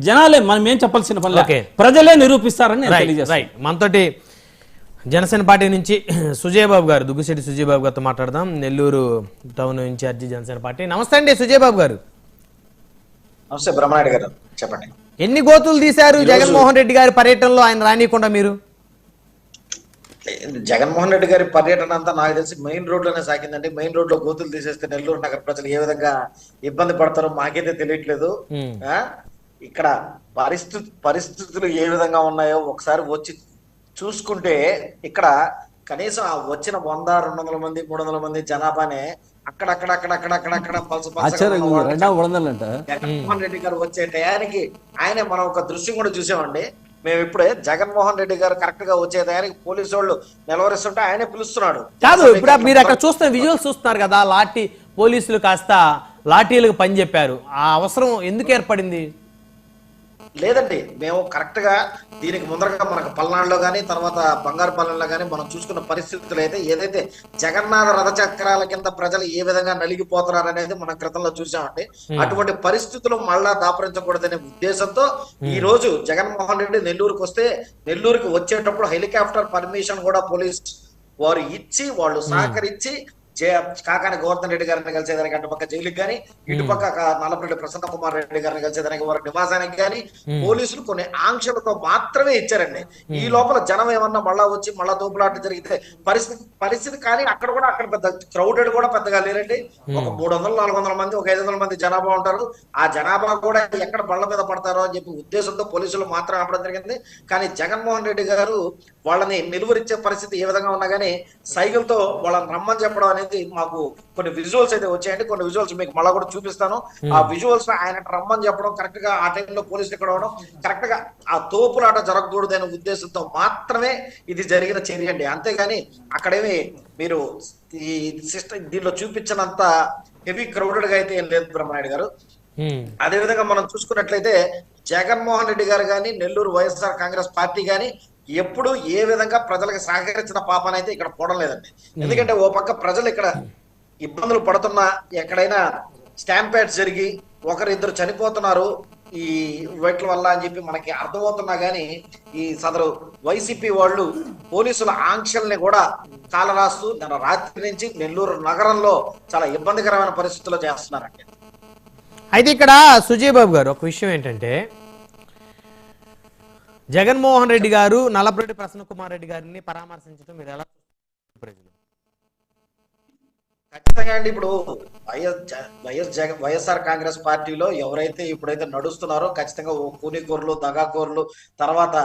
జనాలే మనం ఏం చెప్పాల్సిన పని ప్రజలే నిరూపిస్తారని రైట్. మనతోటి జనసేన పార్టీ నుంచి సుజయ్ బాబు గారు, దుగ్గిశెట్టి సుజయ్ బాబు గారితో మాట్లాడదాం. Nellore town in charge Janasena party. నమస్తే అండి సుజయ్ బాబు గారు. నమస్తే బ్రహ్మనాయుడు గారు, చెప్పండి. ఎన్ని గోతులు తీశారు జగన్మోహన్ రెడ్డి గారి పర్యటనలో ఆయన రానియకుండా మీరు? జగన్మోహన్ రెడ్డి గారి పర్యటన అంతా నాకు తెలిసి మెయిన్ రోడ్ లోనే సాగిందండి. మెయిన్ రోడ్ లో గోతులు తీసేస్తే నెల్లూరు నగర ప్రజలు ఏ విధంగా ఇబ్బంది పడతారో మాకైతే తెలియట్లేదు. ఇక్కడ పరిస్థితులు ఏ విధంగా ఉన్నాయో ఒకసారి వచ్చి చూసుకుంటే ఇక్కడ కనీసం ఆ వచ్చిన 100-200 మంది 300 మంది జనాభానే అక్కడక్కడక్కడక్కడక్కడక్కడ జగన్మోహన్ రెడ్డి గారు వచ్చే టయానికి ఆయన మనం ఒక దృశ్యం కూడా చూసామండి. మేము ఇప్పుడే జగన్మోహన్ రెడ్డి గారు కరెక్ట్ గా వచ్చే టయానికి పోలీసు వాళ్ళు నిలవరిస్తుంటే ఆయనే పిలుస్తున్నాడు. కాదు, ఇప్పుడు మీరు అక్కడ చూస్తున్న విజువల్స్ చూస్తున్నారు కదా, పోలీసులు కాస్త లాఠీలకు పని చెప్పారు. ఆ అవసరం ఎందుకు ఏర్పడింది? లేదండి, మేము కరెక్ట్ గా దీనికి ముందరగా మనకు పల్నాడులో కానీ తర్వాత బంగారుపాలెంలో కానీ మనం చూసుకున్న పరిస్థితులు అయితే ఏదైతే జగన్నాథ రథచక్రాల కింద ప్రజలు ఏ విధంగా నలిగిపోతున్నారు అనేది మనం క్రితంలో చూసామండి. అటువంటి పరిస్థితులు మళ్ళా దాపరించకూడదనే ఉద్దేశంతో ఈ రోజు జగన్మోహన్ రెడ్డి నెల్లూరుకు వస్తే, నెల్లూరుకి వచ్చేటప్పుడు హెలికాప్టర్ పర్మిషన్ కూడా పోలీస్ వారు ఇచ్చి వాళ్ళు సహకరించి కాకాని గోవర్ధన్ రెడ్డి గారిని కలిసేదానికి అటుపక్క జైలుకి కానీ ఇటుపక్క నల్లపరెడ్డి ప్రసన్న కుమార్ రెడ్డి గారిని కలిసేదానికి వారి నివాసానికి కానీ పోలీసులు కొన్ని ఆంక్షలతో మాత్రమే ఇచ్చారండి. ఈ లోపల జనం ఏమన్నా మళ్ళా వచ్చి మళ్ళా తోపులాట జరిగితే పరిస్థితి కానీ అక్కడ పెద్ద క్రౌడెడ్ కూడా పెద్దగా లేరండి. ఒక 300-400 మంది, ఒక 500 మంది జనాభా ఉంటారు. ఆ జనాభా కూడా ఎక్కడ బళ్ళ మీద పడతారో అని చెప్పి ఉద్దేశంతో పోలీసులు మాత్రం ఆపడం జరిగింది. కానీ జగన్మోహన్ రెడ్డి గారు వాళ్ళని నిలువరించే పరిస్థితి ఏ విధంగా ఉన్నా కానీ సైకిల్తో వాళ్ళని రమ్మని చెప్పడం అనేది మాకు కొన్ని విజువల్స్ అయితే వచ్చాయండి. కొన్ని విజువల్స్ మీకు మళ్ళా కూడా చూపిస్తాను. ఆ విజువల్స్ ఆయన రమ్మని చెప్పడం, కరెక్ట్ గా ఆ టైంలో పోలీసులు ఇక్కడ అవడం, కరెక్ట్ గా ఆ తోపులాట జరగకూడదనే ఉద్దేశంతో మాత్రమే ఇది జరిగిన చర్య అండి. అంతేగాని అక్కడేమి మీరు ఈ సిస్టమ్ దీనిలో చూపించినంత హెవీ క్రౌడెడ్ గా అయితే ఏం లేదు బ్రహ్మనాయుడు గారు. అదే విధంగా మనం చూసుకున్నట్లయితే జగన్మోహన్ రెడ్డి గారు కానీ నెల్లూరు వైఎస్ఆర్ కాంగ్రెస్ పార్టీ కానీ ఎప్పుడు ఏ విధంగా ప్రజలకు సహకరించిన పాపనైతే ఇక్కడ పోవడం లేదండి. ఎందుకంటే ఓ పక్క ప్రజలు ఇక్కడ ఇబ్బందులు పడుతున్నా, ఎక్కడైనా స్టాంపేడ్స్ జరిగి ఒకరిద్దరు చనిపోతున్నారు ఈ వీటి వల్ల అని చెప్పి మనకి అర్థమవుతున్నా గానీ ఈ సదరు వైసీపీ వాళ్ళు పోలీసుల ఆంక్షల్ని కూడా కాలరాస్తూ రాత్రి నుంచి నెల్లూరు నగరంలో చాలా ఇబ్బందికరమైన పరిస్థితుల్లో చేస్తున్నారండి. అయితే ఇక్కడ సుజయ్ బాబు గారు ఒక విషయం ఏంటంటే, జగన్మోహన్ రెడ్డి గారు నల్లపరెడ్డి ప్రసన్న కుమార్ రెడ్డి గారిని పరామర్శించడం మీరు ఎలా ప్రజలు? ఖచ్చితంగా అండి. ఇప్పుడు వైఎస్ఆర్ కాంగ్రెస్ పార్టీలో ఎవరైతే ఇప్పుడైతే నడుస్తున్నారో ఖచ్చితంగా కూనికోర్లు, దగాకోర్లు, తర్వాత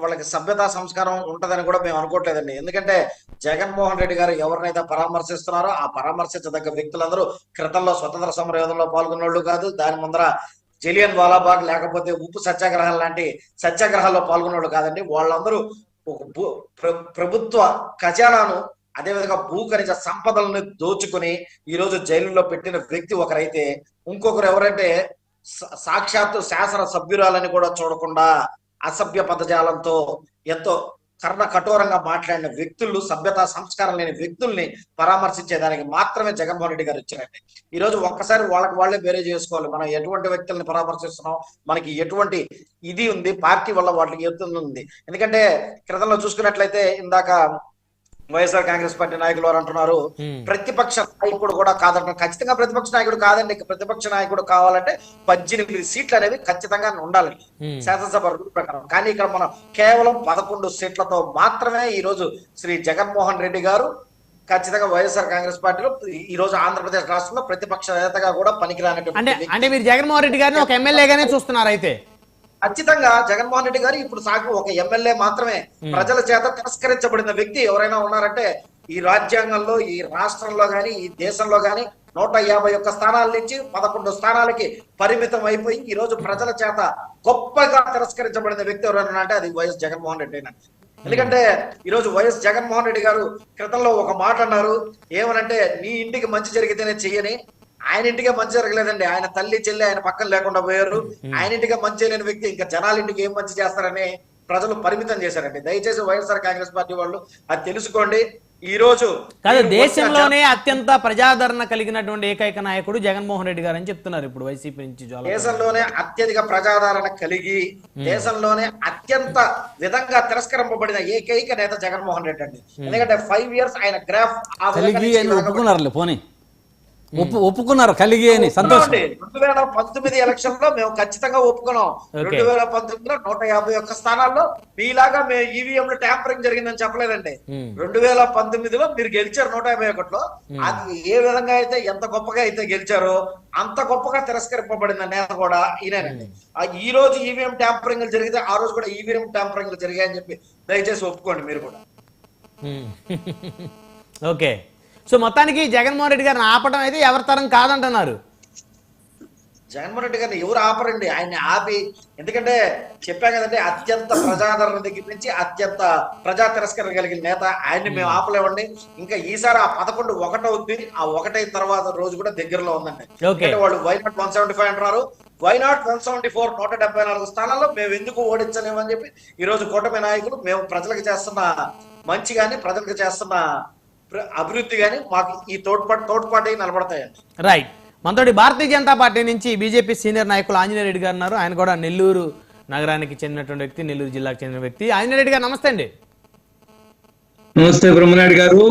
వాళ్ళకి సభ్యతా సంస్కారం ఉంటదని కూడా మేము అనుకోవట్లేదండి. ఎందుకంటే జగన్మోహన్ రెడ్డి గారు ఎవరినైతే పరామర్శిస్తున్నారో ఆ పరామర్శించదగ్గ వ్యక్తులందరూ క్రితంలో స్వతంత్ర సమర యోధంలో పాల్గొన్నోళ్ళు కాదు, దాని ముందర జలియన్ వాలాబాగ్ లేకపోతే ఉప్పు సత్యాగ్రహం లాంటి సత్యాగ్రహాల్లో పాల్గొన్నోళ్ళు కాదండి. వాళ్ళందరూ ప్రభుత్వ ఖజానాను అదేవిధంగా భూ ఖనిజ సంపదలను దోచుకుని ఈ రోజు జైలులో పెట్టిన వ్యక్తి ఒకరైతే, ఇంకొకరు ఎవరంటే సాక్షాత్తు శాసన సభ్యురాలని కూడా చూడకుండా అసభ్య పదజాలంతో ఎంతో కర్ణ కఠోరంగా మాట్లాడిన వ్యక్తులు, సభ్యతా సంస్కారం లేని వ్యక్తుల్ని పరామర్శించేదానికి మాత్రమే జగన్మోహన్ రెడ్డి గారు ఇచ్చారండి. ఈ రోజు ఒక్కసారి వాళ్ళే వేరే చేసుకోవాలి. మనం ఎటువంటి వ్యక్తుల్ని పరామర్శిస్తున్నాం, మనకి ఎటువంటి ఇది ఉంది, పార్టీ వల్ల వాళ్ళకి ఎత్తుంది ఉంది. ఎందుకంటే క్రితంలో చూసుకున్నట్లయితే ఇందాక వైఎస్ఆర్ కాంగ్రెస్ పార్టీ నాయకులు వారు అంటున్నారు ప్రతిపక్ష నాయకుడు కూడా కాదంటారు. ఖచ్చితంగా ప్రతిపక్ష నాయకుడు కాదండి. ప్రతిపక్ష నాయకుడు కావాలంటే 18 సీట్లు అనేవి ఖచ్చితంగా ఉండాలి శాసనసభ రూల్ ప్రకారం. కానీ ఇక్కడ మనం కేవలం 11 సీట్లతో మాత్రమే ఈ రోజు శ్రీ జగన్మోహన్ రెడ్డి గారు ఖచ్చితంగా వైఎస్ఆర్ కాంగ్రెస్ పార్టీలో ఈ రోజు ఆంధ్రప్రదేశ్ రాష్ట్రంలో ప్రతిపక్ష నేతగా కూడా పనికిరానటువంటి అంటే మీరు జగన్మోహన్ రెడ్డి గారిని ఒక ఎమ్మెల్యేగానే చూస్తున్నారు. అయితే ఖచ్చితంగా జగన్మోహన్ రెడ్డి గారు ఇప్పుడు సాగు ఒక ఎమ్మెల్యే మాత్రమే, ప్రజల చేత తిరస్కరించబడిన వ్యక్తి ఎవరైనా ఉన్నారంటే ఈ రాజ్యాంగంలో, ఈ రాష్ట్రంలో గాని, ఈ దేశంలో గాని 151 స్థానాల నుంచి 11 స్థానాలకి పరిమితం అయిపోయి ఈ రోజు ప్రజల చేత గొప్పగా తిరస్కరించబడిన వ్యక్తి ఎవరైనా అంటే అది వైఎస్ జగన్మోహన్ రెడ్డి. ఎందుకంటే ఈ రోజు వైఎస్ జగన్మోహన్ రెడ్డి గారు క్రితంలో ఒక మాట అన్నారు, ఏమనంటే నీ ఇంటికి మంచి జరిగితేనే చెయ్యని. ఆయన ఇంటికే మంచి జరగలేదండి. ఆయన తల్లి చెల్లి ఆయన పక్కన లేకుండా పోయారు. ఆయన ఇంటికే మంచి చేయలేని వ్యక్తి ఇంకా జనాల ఇంటికి ఏం మంచి చేస్తారని ప్రజలు పరిమితం చేశారండి. దయచేసి వైఎస్ఆర్ కాంగ్రెస్ పార్టీ వాళ్ళు అది తెలుసుకోండి. ఈ రోజు కాదు, దేశంలోనే అత్యంత ప్రజాదరణ కలిగినటువంటి ఏకైక నాయకుడు జగన్మోహన్ రెడ్డి గారు అని చెప్తున్నారు ఇప్పుడు వైసీపీ నుంచి దేశంలోనే అత్యధిక ప్రజాదరణ కలిగి దేశంలోనే అత్యంత విధంగా తిరస్కరింపబడిన ఏకైక నేత జగన్మోహన్ రెడ్డి అండి. ఎందుకంటే 5 years ఆయన గ్రాఫ్ కలిగి అని ఒప్పుకున్నారులే పోనీ ఒప్పుకున్నారు కలిగి అని సంతోషం. 2019 ఎలక్షన్ లో మేము ఖచ్చితంగా ఒప్పుకున్నాం. 2019లో 151 స్థానాల్లో మీలాగా మేము ఈవీఎంలు ట్యాంపరింగ్ జరిగిందని చెప్పలేదండి. 2019లో మీరు గెలిచారు 151లో. అది ఏ విధంగా అయితే ఎంత గొప్పగా అయితే గెలిచారో అంత గొప్పగా తిరస్కరింపబడిన నేత కూడా ఈయనండి. ఈ రోజు ఈవీఎం ట్యాంపరింగ్ జరిగితే ఆ రోజు కూడా ఈవీఎం ట్యాంపరింగ్ జరిగాయని చెప్పి దయచేసి ఒప్పుకోండి మీరు కూడా. ఓకే, సో మొత్తానికి జగన్మోహన్ రెడ్డి గారిని ఆపడం అయితే ఎవరి తరం కాదంటున్నారు. జగన్మోహన్ రెడ్డి గారిని ఎవరు ఆపరండి, ఆయన్ని ఆపి, ఎందుకంటే చెప్పా కదండి అత్యంత ప్రజాదరణ దగ్గర నుంచి అత్యంత ప్రజా తిరస్కరణ కలిగిన నేత, ఆయన్ని మేము ఆపలేమండి. ఇంకా ఈసారి ఆ 11 ఒకటవుద్ది. ఆ 1 తర్వాత రోజు కూడా దగ్గరలో ఉందండి. వాళ్ళు వైనాట్ 175 అంటున్నారు. వైనాట్ 174 174 స్థానాల్లో మేము ఎందుకు ఓడించలేమని చెప్పి ఈ రోజు కూటమి నాయకులు మేము ప్రజలకు చేస్తున్న మంచి గాని ప్రజలకు చేస్తున్న అభివృద్ధి గాని మాకు ఈ తోడ్పాటు నిలబడతాయండి. రైట్, మనతోటి భారతీయ జనతా పార్టీ నుంచి బీజేపీ సీనియర్ నాయకులు ఆంజనేయ రెడ్డి గారు ఉన్నారు. ఆయన కూడా నెల్లూరు నగరానికి చెందినటువంటి వ్యక్తి, నెల్లూరు జిల్లాకు చెందిన వ్యక్తి. ఆంజనేయ రెడ్డి గారు నమస్తే అండి. నమస్తే బ్రహ్మనాయుడు గారు.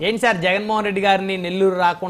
ఏంటి సార్, జగన్మోహన్ రెడ్డి గారిని నెల్లూరు రాకుండా